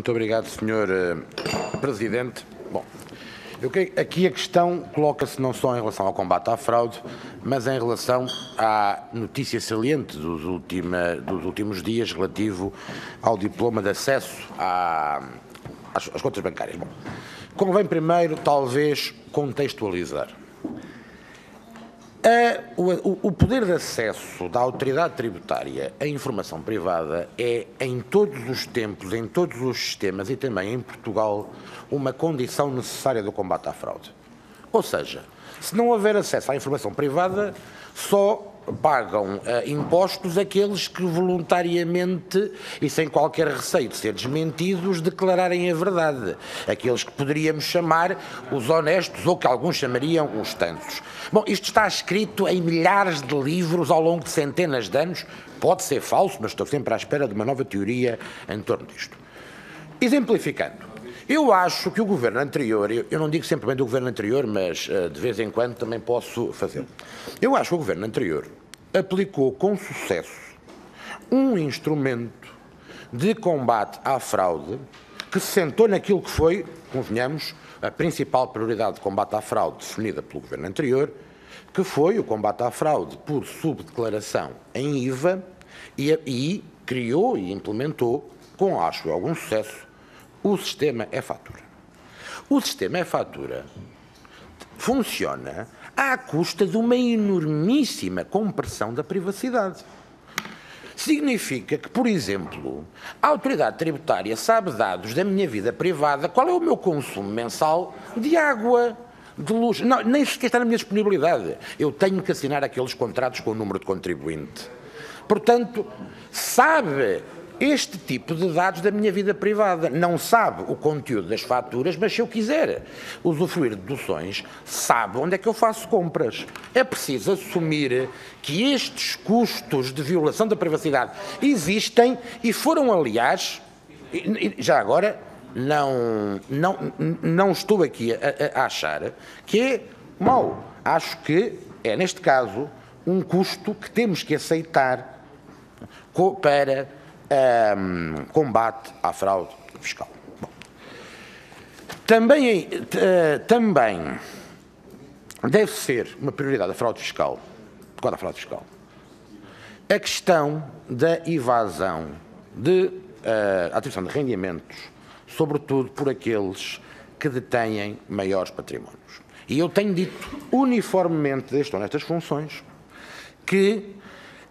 Muito obrigado, Sr. Presidente. Bom, aqui a questão coloca-se não só em relação ao combate à fraude, mas em relação à notícia saliente dos últimos dias relativo ao diploma de acesso às contas bancárias. Bom, convém primeiro, talvez, contextualizar. O poder de acesso da autoridade tributária à informação privada é, em todos os tempos, em todos os sistemas e também em Portugal, uma condição necessária do combate à fraude. Ou seja, se não houver acesso à informação privada, só pagam impostos aqueles que voluntariamente e sem qualquer receio de ser desmentidos declararem a verdade. Aqueles que poderíamos chamar os honestos ou que alguns chamariam os tantos. Bom, isto está escrito em milhares de livros ao longo de centenas de anos. Pode ser falso, mas estou sempre à espera de uma nova teoria em torno disto. Exemplificando. Eu acho que o governo anterior, eu não digo sempre bem do governo anterior, mas de vez em quando também posso fazê-lo. Eu acho que o governo anterior aplicou com sucesso um instrumento de combate à fraude que se sentou naquilo que foi, convenhamos, a principal prioridade de combate à fraude definida pelo governo anterior, que foi o combate à fraude por subdeclaração em IVA e criou e implementou, com acho algum sucesso, o sistema e-fatura. O sistema e-fatura funciona à custa de uma enormíssima compressão da privacidade. Significa que, por exemplo, a autoridade tributária sabe dados da minha vida privada, qual é o meu consumo mensal de água, de luz, não, nem sequer está na minha disponibilidade. Eu tenho que assinar aqueles contratos com o número de contribuinte. Portanto, sabe este tipo de dados da minha vida privada. Não sabe o conteúdo das faturas, mas se eu quiser usufruir de deduções, sabe onde é que eu faço compras. É preciso assumir que estes custos de violação da privacidade existem e foram, aliás, já agora, não estou aqui a achar que é mau. Acho que é, neste caso, um custo que temos que aceitar para combate à fraude fiscal. Bom, também deve ser uma prioridade da fraude fiscal, quanto à fraude fiscal, a questão da evasão de atribuição de rendimentos, sobretudo por aqueles que detêm maiores patrimónios. E eu tenho dito uniformemente, desde nestas funções, que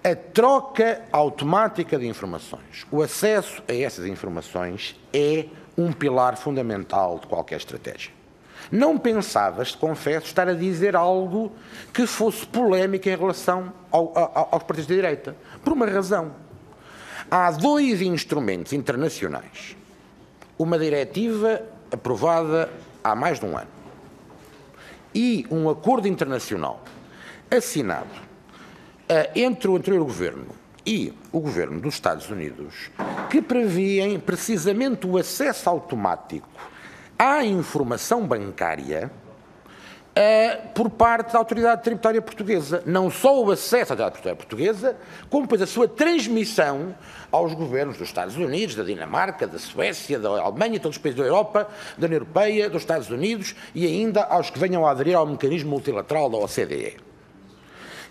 a troca automática de informações, o acesso a essas informações é um pilar fundamental de qualquer estratégia. Não pensavas, confesso, estar a dizer algo que fosse polémico em relação aos partidos de direita. Por uma razão. Há dois instrumentos internacionais. Uma diretiva aprovada há mais de um ano e um acordo internacional assinado entre o anterior governo e o governo dos Estados Unidos, que prevêem precisamente o acesso automático à informação bancária por parte da autoridade tributária portuguesa. Não só o acesso à autoridade tributária portuguesa, como depois a sua transmissão aos governos dos Estados Unidos, da Dinamarca, da Suécia, da Alemanha, todos os países da Europa, da União Europeia, dos Estados Unidos e ainda aos que venham a aderir ao mecanismo multilateral da OCDE.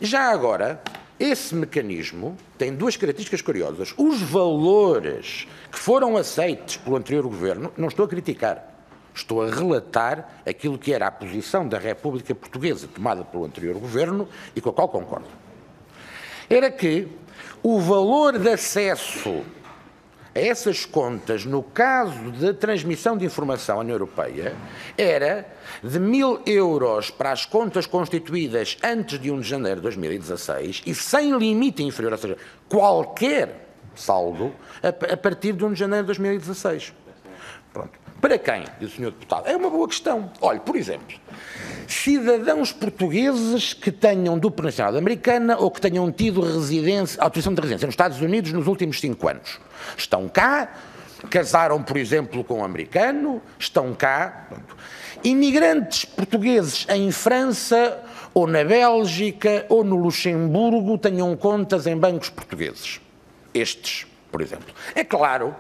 Já agora, esse mecanismo tem duas características curiosas. Os valores que foram aceitos pelo anterior governo, não estou a criticar, estou a relatar aquilo que era a posição da República Portuguesa tomada pelo anterior governo e com a qual concordo. Era que o valor de acesso a essas contas, no caso de transmissão de informação à União Europeia, era de 1.000 euros para as contas constituídas antes de 1 de janeiro de 2016 e sem limite inferior, ou seja, qualquer saldo, a partir de 1 de janeiro de 2016. Pronto. Para quem, diz o Sr. Deputado? É uma boa questão. Olhe, por exemplo, cidadãos portugueses que tenham dupla nacionalidade americana ou que tenham tido autorização de residência nos Estados Unidos nos últimos 5 anos. Estão cá, casaram, por exemplo, com um americano, estão cá. Pronto. Imigrantes portugueses em França ou na Bélgica ou no Luxemburgo tenham contas em bancos portugueses. Estes, por exemplo. É claro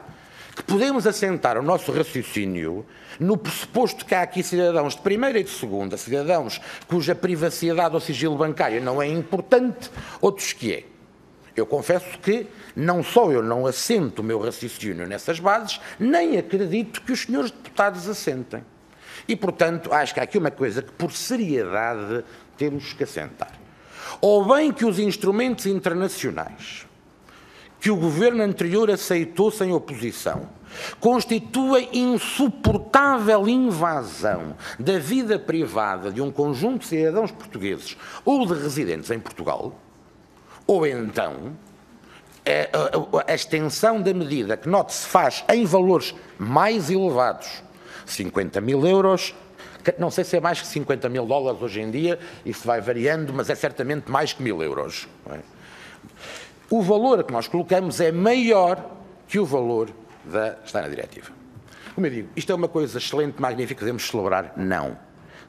que podemos assentar o nosso raciocínio no pressuposto que há aqui cidadãos de primeira e de segunda, cidadãos cuja privacidade ou sigilo bancário não é importante, outros que é. Eu confesso que não só eu não assento o meu raciocínio nessas bases, nem acredito que os senhores deputados assentem. E, portanto, acho que há aqui uma coisa que, por seriedade, temos que assentar. Ou bem que os instrumentos internacionais que o governo anterior aceitou sem oposição constituem insuportável invasão da vida privada de um conjunto de cidadãos portugueses ou de residentes em Portugal, ou então a extensão da medida que, note-se, faz em valores mais elevados, 50 mil euros, não sei se é mais que 50 mil dólares hoje em dia, isso vai variando, mas é certamente mais que 1000 euros. Não é? O valor que nós colocamos é maior que o valor da está na diretiva. Como eu digo, isto é uma coisa excelente, magnífica, devemos celebrar? Não.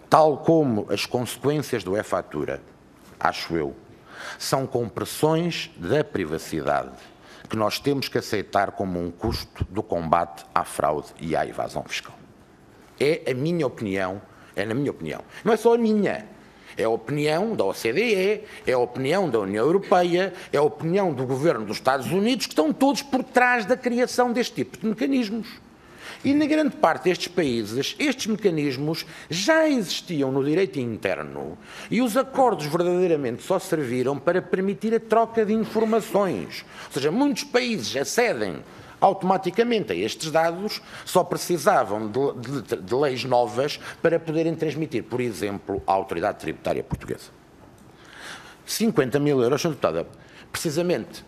Tal como as consequências do e-fatura, acho eu, são compressões da privacidade que nós temos que aceitar como um custo do combate à fraude e à evasão fiscal. É a minha opinião, é na minha opinião. Não é só a minha. É a opinião da OCDE, é a opinião da União Europeia, é a opinião do governo dos Estados Unidos, que estão todos por trás da criação deste tipo de mecanismos. E na grande parte destes países, estes mecanismos já existiam no direito interno e os acordos verdadeiramente só serviram para permitir a troca de informações. Ou seja, muitos países acedem automaticamente a estes dados, só precisavam de leis novas para poderem transmitir, por exemplo, à autoridade tributária portuguesa. 50 mil euros, Sr. Deputada, precisamente,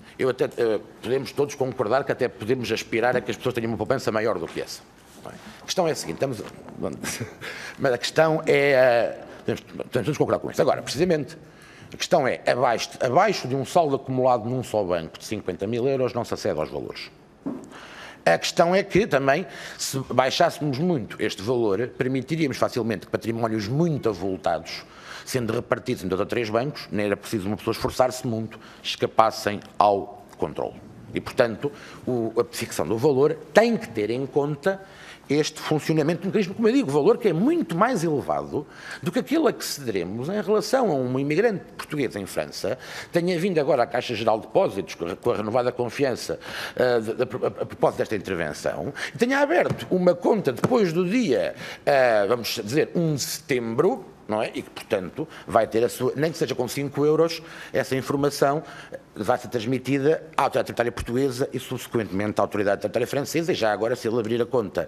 podemos todos concordar que até podemos aspirar a que as pessoas tenham uma poupança maior do que essa. A questão é a seguinte, mas a questão é, podemos concordar com isto. Agora, precisamente, a questão é, abaixo de um saldo acumulado num só banco de 50 mil euros não se acede aos valores. A questão é que também, se baixássemos muito este valor, permitiríamos facilmente que patrimónios muito avultados, sendo repartidos em 2 ou 3 bancos, nem era preciso uma pessoa esforçar-se muito, escapassem ao controle. E, portanto, a fixação do valor tem que ter em conta este funcionamento do mecanismo, como eu digo, valor que é muito mais elevado do que aquilo a que cederemos em relação a um imigrante português em França, tenha vindo agora à Caixa Geral de Depósitos, com a renovada confiança a propósito desta intervenção, e tenha aberto uma conta depois do dia, vamos dizer, 1 de setembro, não é? E que, portanto, vai ter a sua, nem que seja com 5 euros, essa informação vai ser transmitida à autoridade tributária portuguesa e, subsequentemente, à autoridade tributária francesa, e já agora, se ele abrir a conta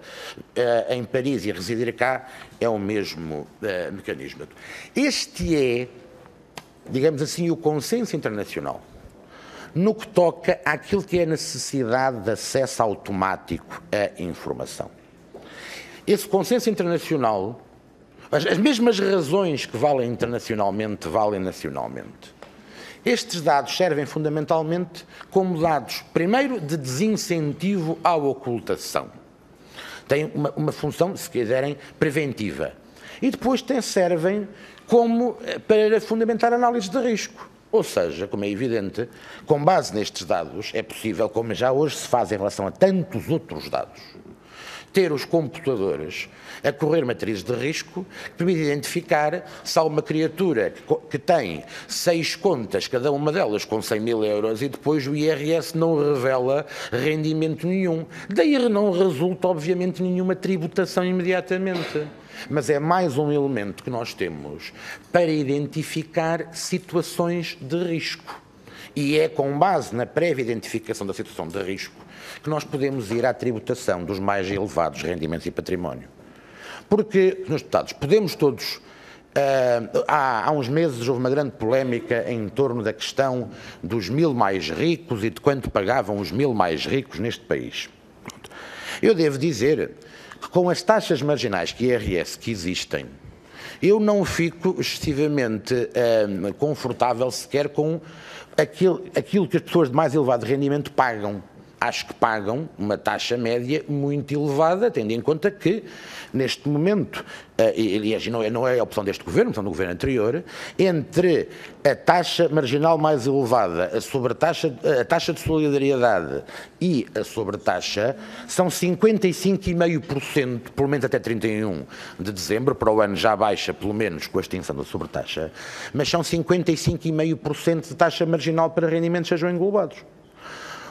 em Paris e residir cá, é o mesmo mecanismo. Este é, digamos assim, o consenso internacional no que toca àquilo que é a necessidade de acesso automático à informação. Esse consenso internacional, as mesmas razões que valem internacionalmente, valem nacionalmente. Estes dados servem fundamentalmente como dados, primeiro, de desincentivo à ocultação. Têm uma função, se quiserem, preventiva. E depois servem como para fundamentar análise de risco. Ou seja, como é evidente, com base nestes dados, é possível, como já hoje se faz em relação a tantos outros dados, ter os computadores a correr matrizes de risco que permite identificar se há uma criatura que tem 6 contas, cada uma delas com 100 mil euros, e depois o IRS não revela rendimento nenhum. Daí não resulta, obviamente, nenhuma tributação imediatamente. Mas é mais um elemento que nós temos para identificar situações de risco. E é com base na prévia identificação da situação de risco que nós podemos ir à tributação dos mais elevados rendimentos e património. Porque, senhores deputados, podemos todos... há uns meses houve uma grande polémica em torno da questão dos 1000 mais ricos e de quanto pagavam os 1000 mais ricos neste país. Eu devo dizer que com as taxas marginais que IRS que existem, eu não fico excessivamente confortável sequer com aquilo que as pessoas de mais elevado rendimento pagam. acho que pagam uma taxa média muito elevada, tendo em conta que, neste momento, e não é a opção deste governo, a opção do governo anterior, entre a taxa marginal mais elevada, a taxa de solidariedade e a sobretaxa, são 55,5%, pelo menos até 31 de dezembro, para o ano já baixa, pelo menos, com a extinção da sobretaxa, mas são 55,5% de taxa marginal para rendimentos sejam englobados.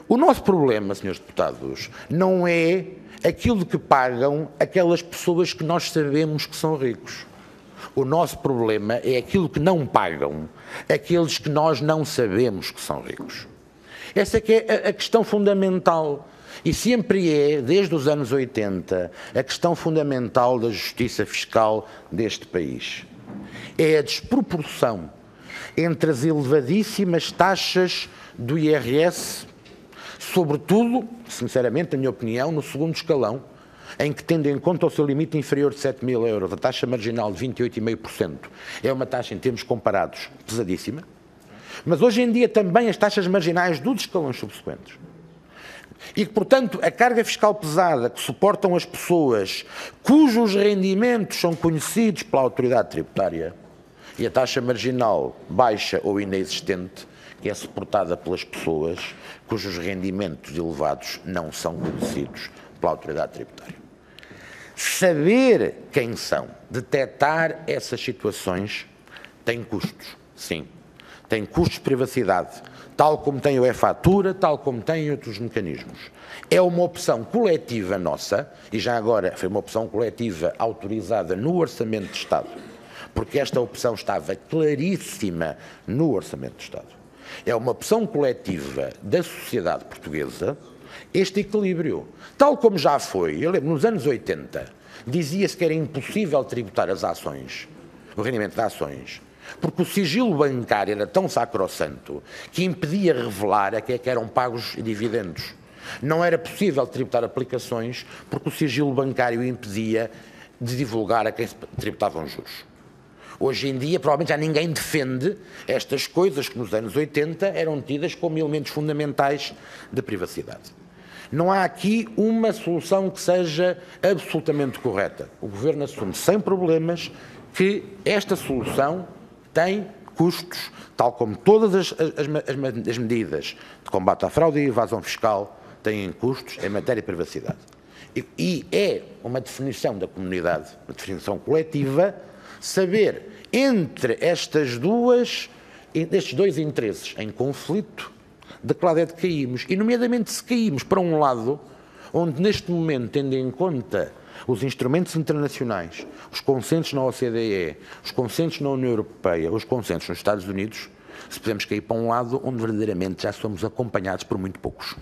O nosso problema, senhores deputados, não é aquilo que pagam aquelas pessoas que nós sabemos que são ricos. O nosso problema é aquilo que não pagam aqueles que nós não sabemos que são ricos. Essa é que é a questão fundamental. E sempre é, desde os anos 80, a questão fundamental da justiça fiscal deste país. É a desproporção entre as elevadíssimas taxas do IRS, sobretudo, sinceramente, na minha opinião, no segundo escalão, em que, tendo em conta o seu limite inferior de 7.000 euros, a taxa marginal de 28,5% é uma taxa, em termos comparados, pesadíssima, mas hoje em dia também as taxas marginais dos escalões subsequentes. E que, portanto, a carga fiscal pesada que suportam as pessoas cujos rendimentos são conhecidos pela autoridade tributária e a taxa marginal baixa ou inexistente, que é suportada pelas pessoas cujos rendimentos elevados não são conhecidos pela autoridade tributária. Saber quem são, detectar essas situações, tem custos, sim. Tem custos de privacidade, tal como tem o e-fatura, tal como tem outros mecanismos. É uma opção coletiva nossa, e já agora foi uma opção coletiva autorizada no Orçamento de Estado, porque esta opção estava claríssima no Orçamento de Estado. É uma opção coletiva da sociedade portuguesa, este equilíbrio. Tal como já foi, eu lembro, nos anos 80, dizia-se que era impossível tributar as ações, o rendimento de ações, porque o sigilo bancário era tão sacrossanto que impedia revelar a que é que eram pagos dividendos. Não era possível tributar aplicações porque o sigilo bancário impedia de divulgar a quem se tributavam juros. Hoje em dia, provavelmente já ninguém defende estas coisas que nos anos 80 eram tidas como elementos fundamentais de privacidade. Não há aqui uma solução que seja absolutamente correta. O Governo assume sem problemas que esta solução tem custos, tal como todas as medidas de combate à fraude e evasão fiscal têm custos em matéria de privacidade. E é uma definição da comunidade, uma definição coletiva, saber entre estes dois interesses em conflito, de que lado é de caímos. E, nomeadamente, se caímos para um lado, onde neste momento, tendo em conta os instrumentos internacionais, os consensos na OCDE, os consensos na União Europeia, os consensos nos Estados Unidos, se podemos cair para um lado onde verdadeiramente já somos acompanhados por muito poucos.